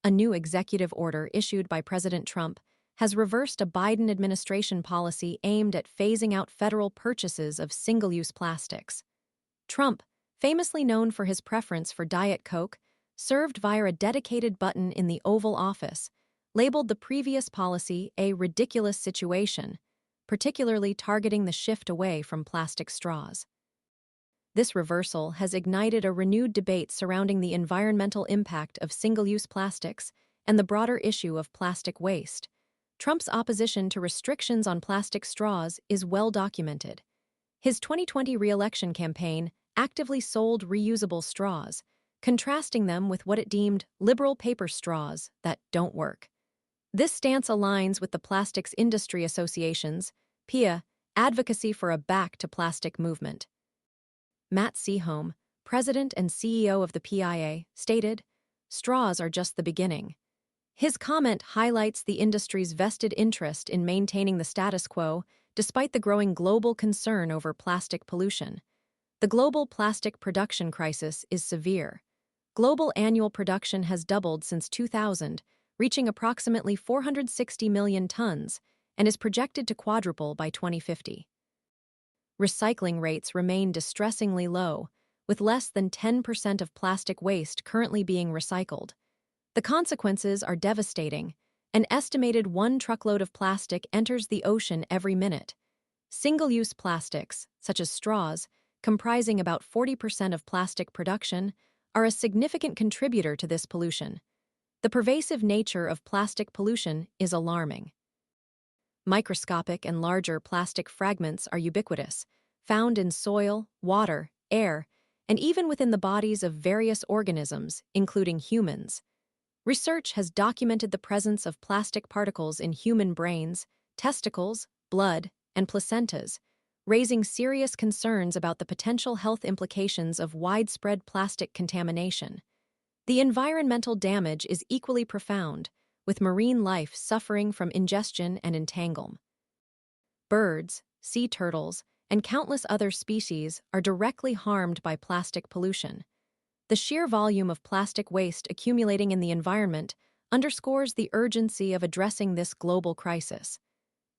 A new executive order issued by President Trump has reversed a Biden administration policy aimed at phasing out federal purchases of single-use plastics. Trump, famously known for his preference for Diet Coke, served via a dedicated button in the Oval Office, labeled the previous policy a ridiculous situation, particularly targeting the shift away from plastic straws. This reversal has ignited a renewed debate surrounding the environmental impact of single-use plastics and the broader issue of plastic waste. Trump's opposition to restrictions on plastic straws is well documented. His 2020 re-election campaign actively sold reusable straws, contrasting them with what it deemed liberal paper straws that don't work. This stance aligns with the Plastics Industry Association's, PIA, advocacy for a Back to Plastic movement. Matt Seaholm, president and CEO of the PIA, stated, "Straws are just the beginning." His comment highlights the industry's vested interest in maintaining the status quo despite the growing global concern over plastic pollution. The global plastic production crisis is severe. Global annual production has doubled since 2000, reaching approximately 460 million tons, and is projected to quadruple by 2050. Recycling rates remain distressingly low, with less than 10% of plastic waste currently being recycled. The consequences are devastating. An estimated 1 truckload of plastic enters the ocean every minute. Single-use plastics, such as straws, comprising about 40% of plastic production, are a significant contributor to this pollution. The pervasive nature of plastic pollution is alarming. Microscopic and larger plastic fragments are ubiquitous, found in soil, water, air, and even within the bodies of various organisms, including humans. Research has documented the presence of plastic particles in human brains, testicles, blood, and placentas, raising serious concerns about the potential health implications of widespread plastic contamination. The environmental damage is equally profound, with marine life suffering from ingestion and entanglement. Birds, sea turtles, and countless other species are directly harmed by plastic pollution. The sheer volume of plastic waste accumulating in the environment underscores the urgency of addressing this global crisis.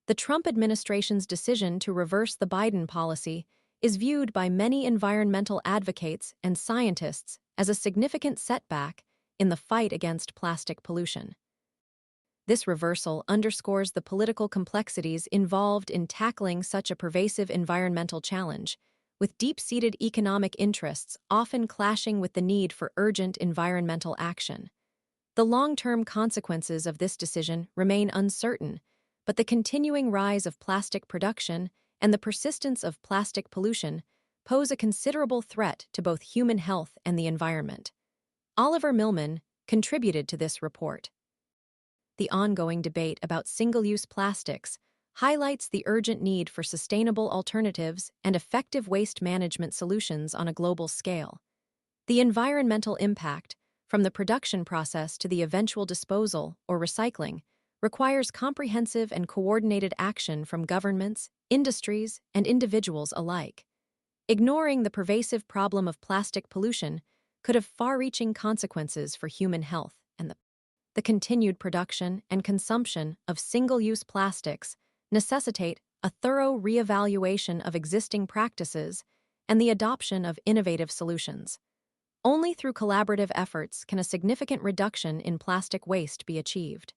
The Trump administration's decision to reverse the Biden policy is viewed by many environmental advocates and scientists as a significant setback in the fight against plastic pollution. This reversal underscores the political complexities involved in tackling such a pervasive environmental challenge, with deep-seated economic interests often clashing with the need for urgent environmental action. The long-term consequences of this decision remain uncertain, but the continuing rise of plastic production and the persistence of plastic pollution pose a considerable threat to both human health and the environment. Oliver Millman contributed to this report. The ongoing debate about single-use plastics highlights the urgent need for sustainable alternatives and effective waste management solutions on a global scale. The environmental impact, from the production process to the eventual disposal or recycling, requires comprehensive and coordinated action from governments, industries, and individuals alike. Ignoring the pervasive problem of plastic pollution could have far-reaching consequences for human health and the continued production and consumption of single-use plastics necessitate a thorough reevaluation of existing practices and the adoption of innovative solutions. Only through collaborative efforts can a significant reduction in plastic waste be achieved.